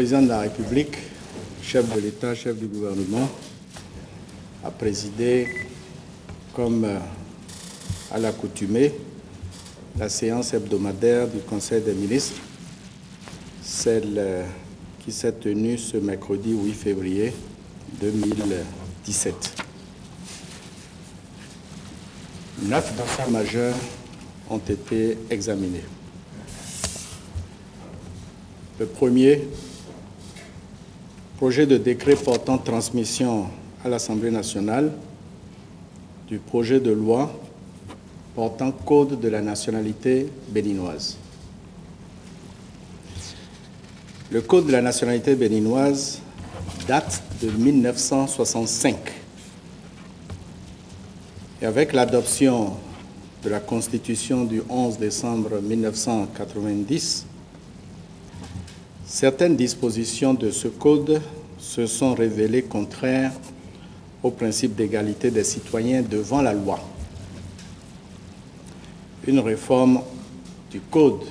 président de la République, chef de l'État, chef du gouvernement, a présidé, comme à l'accoutumée, la séance hebdomadaire du Conseil des ministres, celle qui s'est tenue ce mercredi 8 février 2017. 9 dossiers majeurs ont été examinés. Le premier, projet de décret portant transmission à l'Assemblée nationale du projet de loi portant code de la nationalité béninoise. Le code de la nationalité béninoise date de 1965. Et avec l'adoption de la Constitution du 11 décembre 1990, certaines dispositions de ce code se sont révélées contraires au principe d'égalité des citoyens devant la loi. Une réforme du code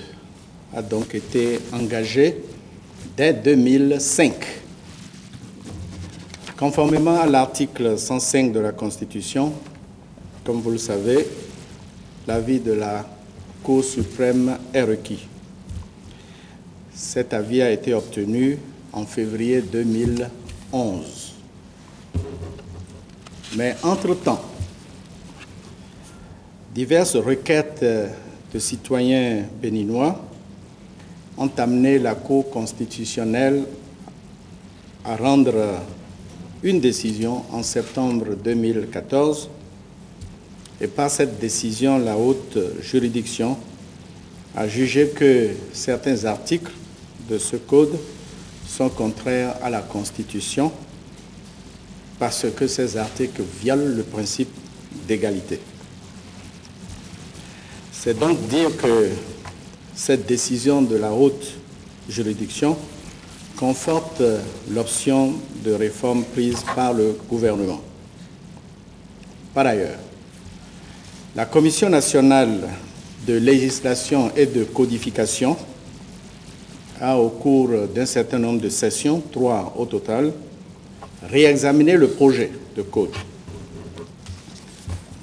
a donc été engagée dès 2005. Conformément à l'article 105 de la Constitution, comme vous le savez, l'avis de la Cour suprême est requis. Cet avis a été obtenu en février 2011. Mais entre-temps, diverses requêtes de citoyens béninois ont amené la Cour constitutionnelle à rendre une décision en septembre 2014. Et par cette décision, la haute juridiction a jugé que certains articles de ce code sont contraires à la Constitution parce que ces articles violent le principe d'égalité. C'est donc dire que cette décision de la haute juridiction conforte l'option de réforme prise par le gouvernement. Par ailleurs, la Commission nationale de législation et de codification a, au cours d'un certain nombre de sessions, 3 au total, réexaminé le projet de code.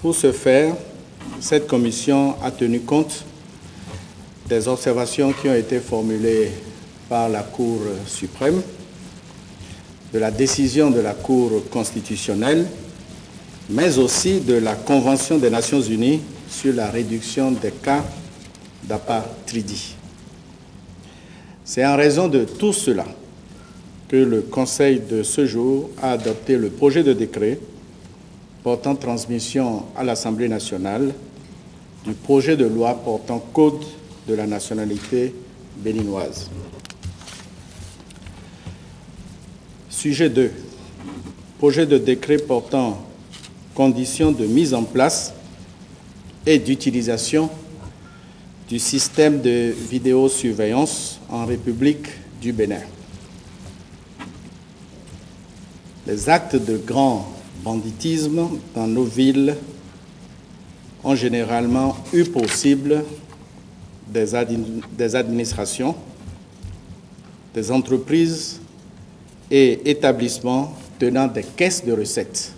Pour ce faire, cette commission a tenu compte des observations qui ont été formulées par la Cour suprême, de la décision de la Cour constitutionnelle, mais aussi de la Convention des Nations unies sur la réduction des cas d'apatridie. C'est en raison de tout cela que le Conseil de ce jour a adopté le projet de décret portant transmission à l'Assemblée nationale du projet de loi portant code de la nationalité béninoise. Sujet 2. Projet de décret portant conditions de mise en place et d'utilisation du système de vidéosurveillance en République du Bénin. Les actes de grand banditisme dans nos villes ont généralement eu pour cible des administrations, des entreprises et établissements tenant des caisses de recettes.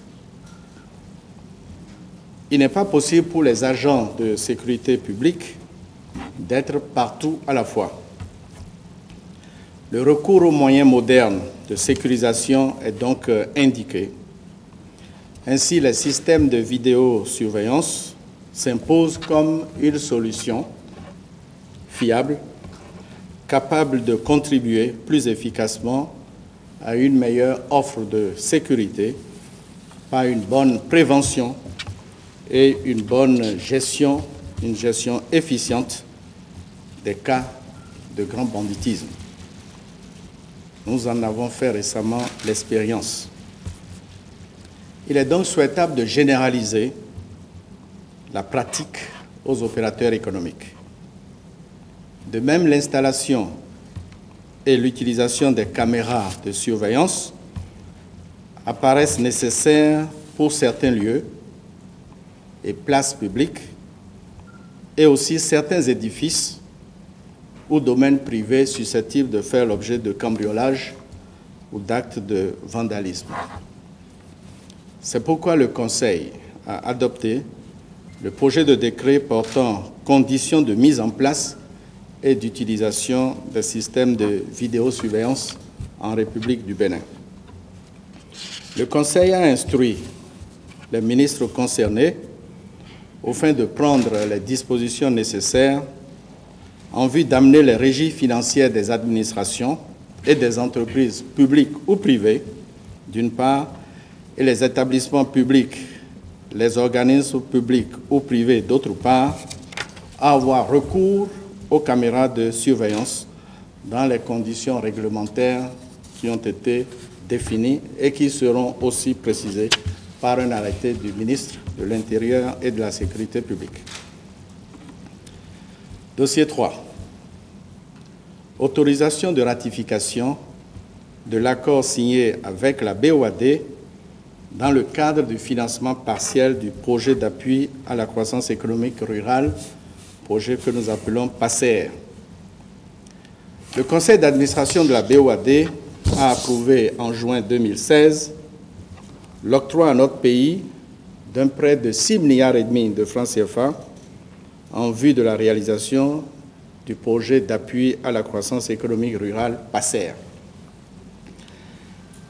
Il n'est pas possible pour les agents de sécurité publique d'être partout à la fois. Le recours aux moyens modernes de sécurisation est donc indiqué. Ainsi, les systèmes de vidéosurveillance s'imposent comme une solution fiable, capable de contribuer plus efficacement à une meilleure offre de sécurité par une bonne prévention et une bonne gestion, une gestion efficiente des cas de grand banditisme. Nous en avons fait récemment l'expérience. Il est donc souhaitable de généraliser la pratique aux opérateurs économiques. De même, l'installation et l'utilisation des caméras de surveillance apparaissent nécessaires pour certains lieux et places publiques et aussi certains édifices ou domaine privé susceptible de faire l'objet de cambriolage ou d'actes de vandalisme. C'est pourquoi le Conseil a adopté le projet de décret portant conditions de mise en place et d'utilisation des systèmes de vidéosurveillance en République du Bénin. Le Conseil a instruit les ministres concernés afin de prendre les dispositions nécessaires en vue d'amener les régies financières des administrations et des entreprises publiques ou privées, d'une part, et les établissements publics, les organismes publics ou privés, d'autre part, à avoir recours aux caméras de surveillance dans les conditions réglementaires qui ont été définies et qui seront aussi précisées par un arrêté du ministre de l'Intérieur et de la Sécurité publique. Dossier 3. Autorisation de ratification de l'accord signé avec la BOAD dans le cadre du financement partiel du projet d'appui à la croissance économique rurale, projet que nous appelons PACER. Le conseil d'administration de la BOAD a approuvé en juin 2016 l'octroi à notre pays d'un prêt de 6,5 milliards de francs CFA en vue de la réalisation du projet d'appui à la croissance économique rurale PACER.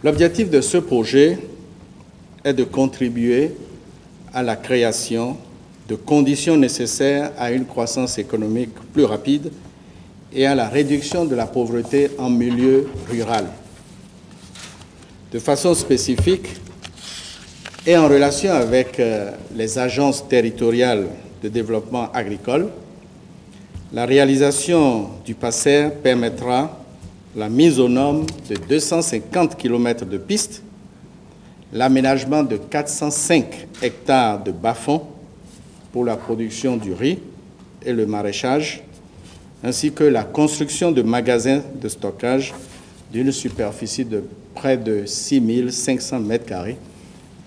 L'objectif de ce projet est de contribuer à la création de conditions nécessaires à une croissance économique plus rapide et à la réduction de la pauvreté en milieu rural. De façon spécifique et en relation avec les agences territoriales de développement agricole, la réalisation du PACER permettra la mise aux normes de 250 km de pistes, l'aménagement de 405 hectares de bas-fonds pour la production du riz et le maraîchage, ainsi que la construction de magasins de stockage d'une superficie de près de 6 500 m²,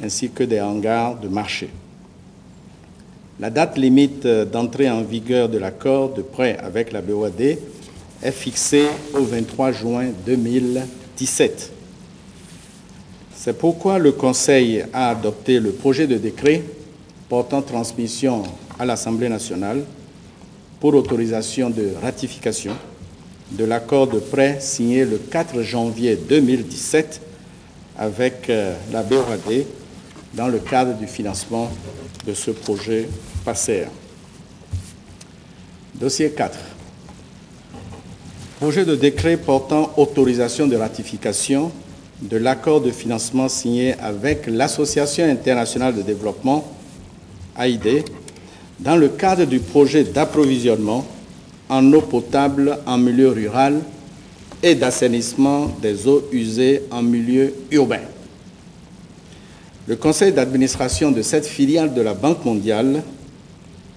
ainsi que des hangars de marché. La date limite d'entrée en vigueur de l'accord de prêt avec la BOAD est fixée au 23 juin 2017. C'est pourquoi le Conseil a adopté le projet de décret portant transmission à l'Assemblée nationale pour autorisation de ratification de l'accord de prêt signé le 4 janvier 2017 avec la BOAD dans le cadre du financement de ce projet PACER. Dossier 4. Projet de décret portant autorisation de ratification de l'accord de financement signé avec l'Association internationale de développement, AID, dans le cadre du projet d'approvisionnement en eau potable en milieu rural et d'assainissement des eaux usées en milieu urbain. Le conseil d'administration de cette filiale de la Banque mondiale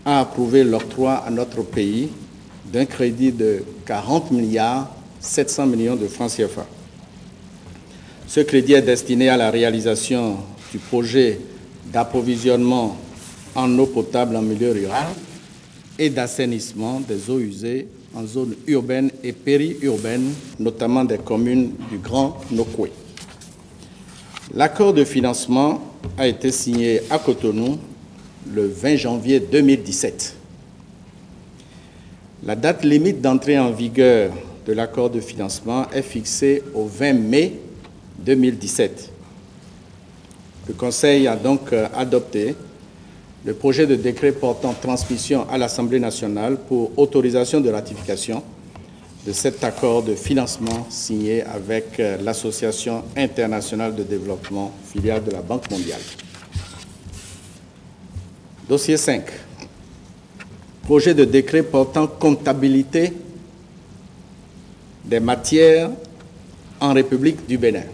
a approuvé l'octroi à notre pays d'un crédit de 40 milliards 700 millions de francs CFA. Ce crédit est destiné à la réalisation du projet d'approvisionnement en eau potable en milieu rural et d'assainissement des eaux usées en zone urbaine et périurbaine, notamment des communes du Grand Nokoué. L'accord de financement a été signé à Cotonou le 20 janvier 2017. La date limite d'entrée en vigueur de l'accord de financement est fixée au 20 mai 2017. Le Conseil a donc adopté le projet de décret portant transmission à l'Assemblée nationale pour autorisation de ratification de cet accord de financement signé avec l'Association internationale de développement, filiale de la Banque mondiale. Dossier 5. Projet de décret portant comptabilité des matières en République du Bénin.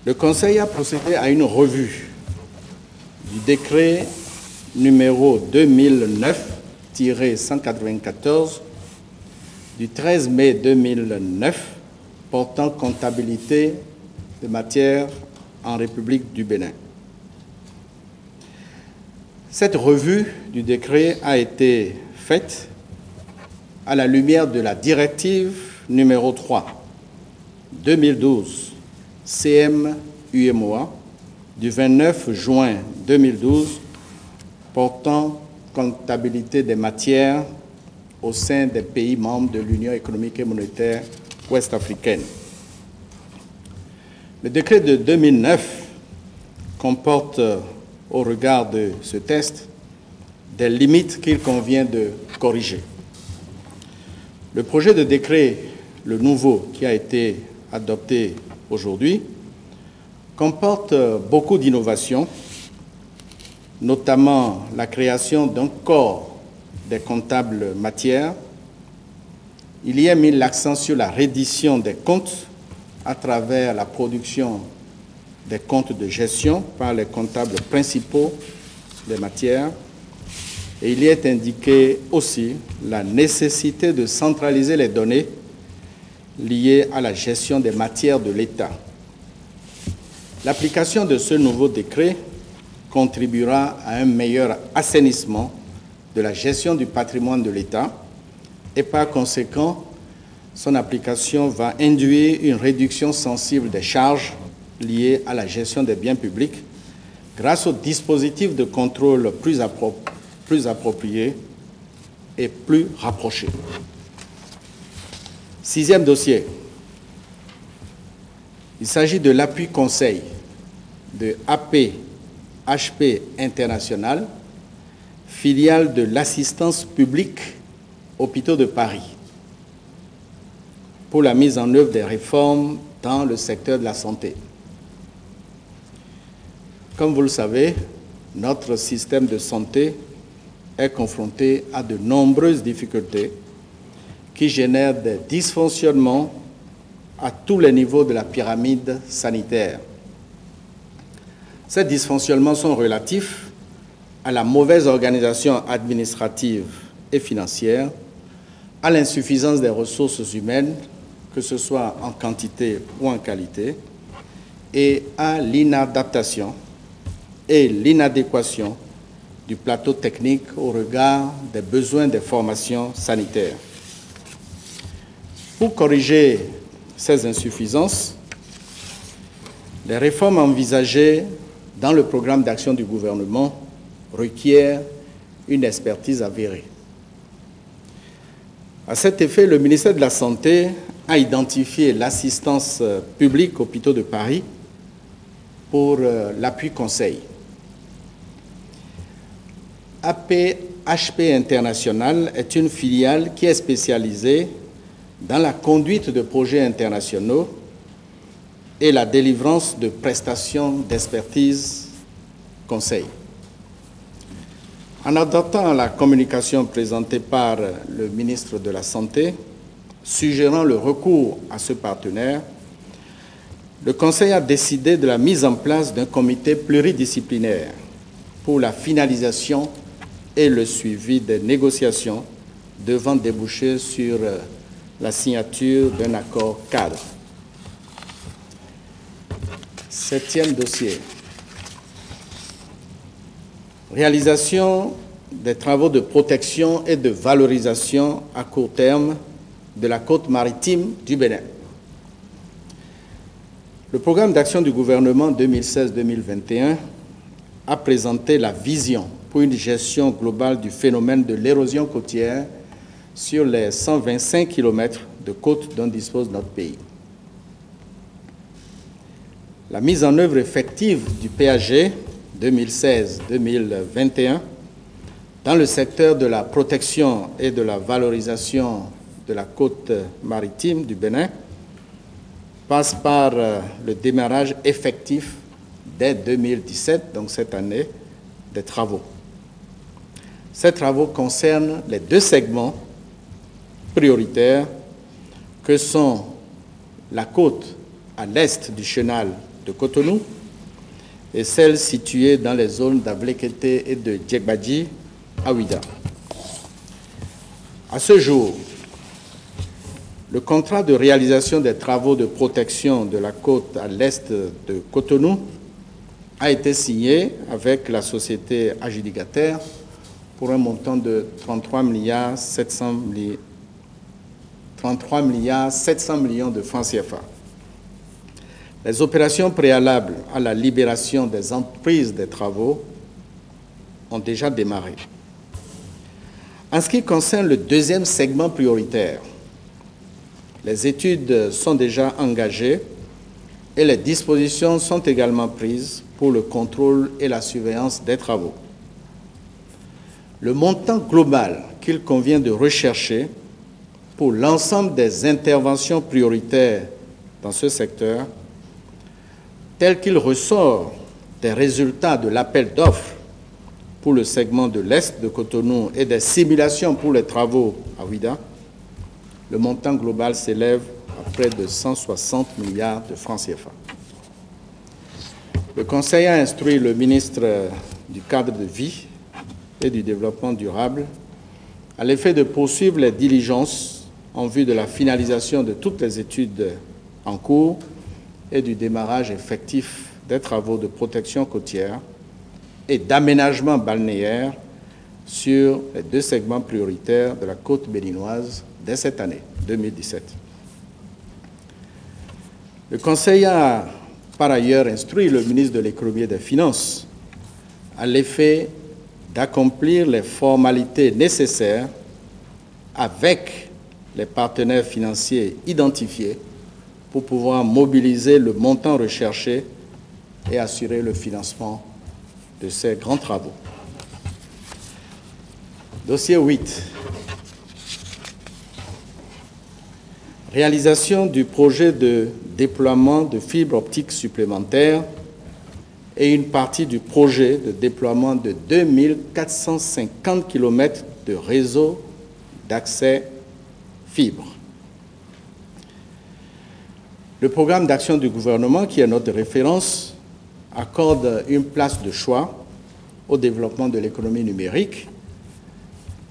Le Conseil a procédé à une revue du décret numéro 2009-194 du 13 mai 2009 portant comptabilité des matières en République du Bénin. Cette revue du décret a été faite à la lumière de la directive numéro 3 2012 CM-UMOA du 29 juin 2012 portant comptabilité des matières au sein des pays membres de l'Union économique et monétaire ouest-africaine. Le décret de 2009 comporte, au regard de ce texte, des limites qu'il convient de corriger. Le projet de décret, le nouveau qui a été adopté aujourd'hui, comporte beaucoup d'innovations, notamment la création d'un corps des comptables matières. Il y a mis l'accent sur la reddition des comptes à travers la production des comptes de gestion par les comptables principaux des matières. Et il y est indiqué aussi la nécessité de centraliser les données liées à la gestion des matières de l'État. L'application de ce nouveau décret contribuera à un meilleur assainissement de la gestion du patrimoine de l'État et par conséquent, son application va induire une réduction sensible des charges liées à la gestion des biens publics grâce aux dispositifs de contrôle plus appropriés et plus rapprochés. Sixième dossier. Il s'agit de l'appui conseil de AP-HP International, filiale de l'assistance publique Hôpitaux de Paris, pour la mise en œuvre des réformes dans le secteur de la santé. Comme vous le savez, notre système de santé est confronté à de nombreuses difficultés qui génèrent des dysfonctionnements à tous les niveaux de la pyramide sanitaire. Ces dysfonctionnements sont relatifs à la mauvaise organisation administrative et financière, à l'insuffisance des ressources humaines, que ce soit en quantité ou en qualité, et à l'inadaptation et l'inadéquation du plateau technique au regard des besoins des formations sanitaires. Pour corriger ces insuffisances, les réformes envisagées dans le programme d'action du gouvernement requièrent une expertise avérée. À cet effet, le ministère de la Santé a identifié l'assistance publique Hôpitaux de Paris pour l'appui conseil. AP-HP International est une filiale qui est spécialisée dans la conduite de projets internationaux et la délivrance de prestations d'expertise conseil. En adoptant la communication présentée par le ministre de la Santé, suggérant le recours à ce partenaire, le Conseil a décidé de la mise en place d'un comité pluridisciplinaire pour la finalisation et le suivi des négociations devant déboucher sur la signature d'un accord cadre. Septième dossier. Réalisation des travaux de protection et de valorisation à court terme de la côte maritime du Bénin. Le programme d'action du gouvernement 2016-2021 a présenté la vision pour une gestion globale du phénomène de l'érosion côtière sur les 125 km de côte dont dispose notre pays. La mise en œuvre effective du PAG 2016-2021 dans le secteur de la protection et de la valorisation de la côte maritime du Bénin passe par le démarrage effectif dès 2017, donc cette année, des travaux. Ces travaux concernent les deux segments prioritaires que sont la côte à l'est du chenal de Cotonou et celle située dans les zones d'Avlekété et de Djegbadji à Ouida. À ce jour, le contrat de réalisation des travaux de protection de la côte à l'est de Cotonou a été signé avec la société adjudicataire pour un montant de 33 700 33 milliards 700 millions de francs CFA. Les opérations préalables à la libération des entreprises des travaux ont déjà démarré. En ce qui concerne le deuxième segment prioritaire, les études sont déjà engagées et les dispositions sont également prises pour le contrôle et la surveillance des travaux. Le montant global qu'il convient de rechercher pour l'ensemble des interventions prioritaires dans ce secteur, tel qu'il ressort des résultats de l'appel d'offres pour le segment de l'Est de Cotonou et des simulations pour les travaux à Ouidah, le montant global s'élève à près de 160 milliards de francs CFA. Le Conseil a instruit le ministre du Cadre de vie et du Développement durable à l'effet de poursuivre les diligences en vue de la finalisation de toutes les études en cours et du démarrage effectif des travaux de protection côtière et d'aménagement balnéaire sur les deux segments prioritaires de la côte béninoise dès cette année, 2017. Le Conseil a par ailleurs instruit le ministre de l'Économie et des Finances à l'effet d'accomplir les formalités nécessaires avec les partenaires financiers identifiés pour pouvoir mobiliser le montant recherché et assurer le financement de ces grands travaux. Dossier 8. Réalisation du projet de déploiement de fibres optiques supplémentaires et une partie du projet de déploiement de 2450 km de réseau d'accès fibre. Le programme d'action du gouvernement, qui est notre référence, accorde une place de choix au développement de l'économie numérique,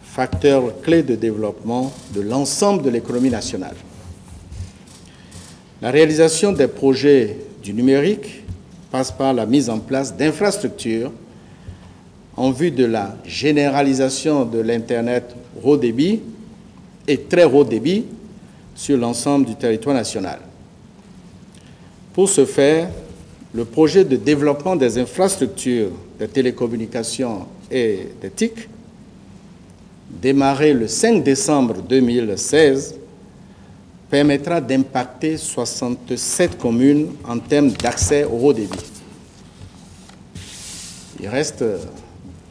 facteur clé de développement de l'ensemble de l'économie nationale. La réalisation des projets du numérique passe par la mise en place d'infrastructures en vue de la généralisation de l'Internet haut débit et très haut débit sur l'ensemble du territoire national. Pour ce faire, le projet de développement des infrastructures des télécommunications et des TIC, démarré le 5 décembre 2016, permettra d'impacter 67 communes en termes d'accès au haut débit. Il reste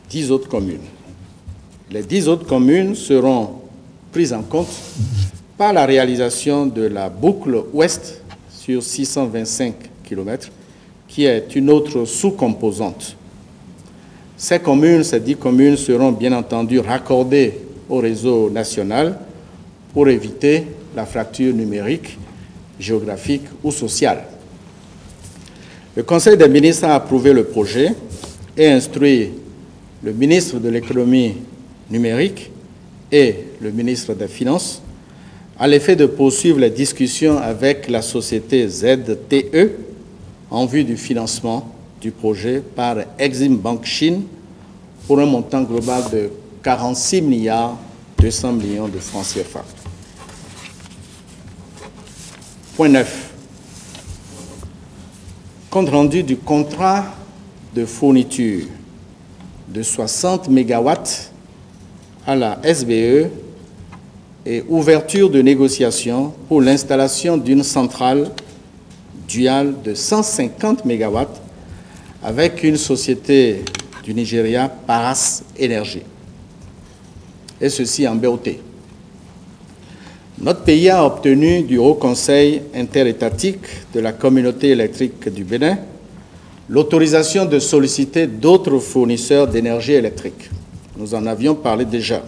10 autres communes. Les 10 autres communes seront prises en compte par la réalisation de la boucle ouest sur 625 km, qui est une autre sous-composante. Ces 10 communes seront bien entendu raccordées au réseau national pour éviter la fracture numérique, géographique ou sociale. Le Conseil des ministres a approuvé le projet et instruit le ministre de l'économie numérique et le ministre des Finances à l'effet de poursuivre les discussions avec la société ZTE en vue du financement du projet par Exim Bank Chine pour un montant global de 46 milliards 200 millions de francs CFA. Point 9. Compte rendu du contrat de fourniture de 60 MW à la SBE et ouverture de négociations pour l'installation d'une centrale duale de 150 MW avec une société du Nigeria, Paras Energy, et ceci en BOT. Notre pays a obtenu du Haut Conseil interétatique de la communauté électrique du Bénin l'autorisation de solliciter d'autres fournisseurs d'énergie électrique. Nous en avions parlé déjà.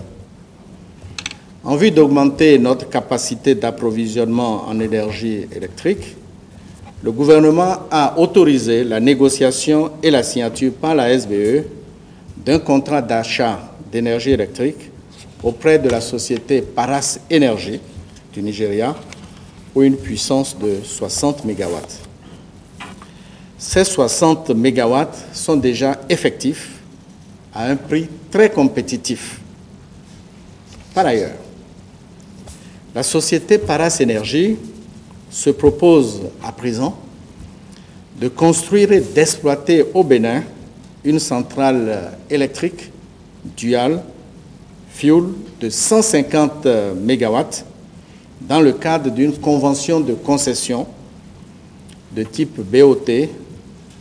En vue d'augmenter notre capacité d'approvisionnement en énergie électrique, le gouvernement a autorisé la négociation et la signature par la SBE d'un contrat d'achat d'énergie électrique auprès de la société Paras Energy du Nigeria pour une puissance de 60 MW. Ces 60 MW sont déjà effectifs à un prix très compétitif. Par ailleurs, La société Paras Énergie se propose à présent de construire et d'exploiter au Bénin une centrale électrique dual fuel de 150 MW dans le cadre d'une convention de concession de type BOT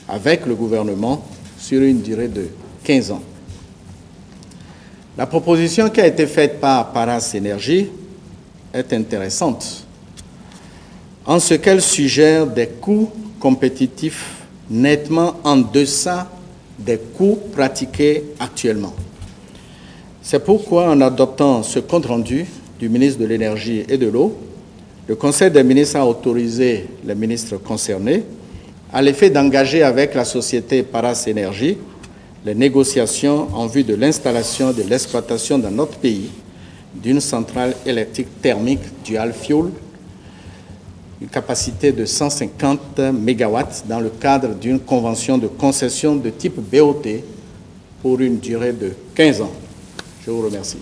avec le gouvernement sur une durée de 15 ans. La proposition qui a été faite par Paras Énergie est intéressante en ce qu'elle suggère des coûts compétitifs nettement en deçà des coûts pratiqués actuellement. C'est pourquoi, en adoptant ce compte-rendu du ministre de l'Énergie et de l'Eau, le Conseil des ministres a autorisé les ministres concernés à l'effet d'engager avec la société Paras Énergie les négociations en vue de l'installation et de l'exploitation dans notre pays d'une centrale électrique thermique dual fuel, une capacité de 150 MW dans le cadre d'une convention de concession de type BOT pour une durée de 15 ans. Je vous remercie.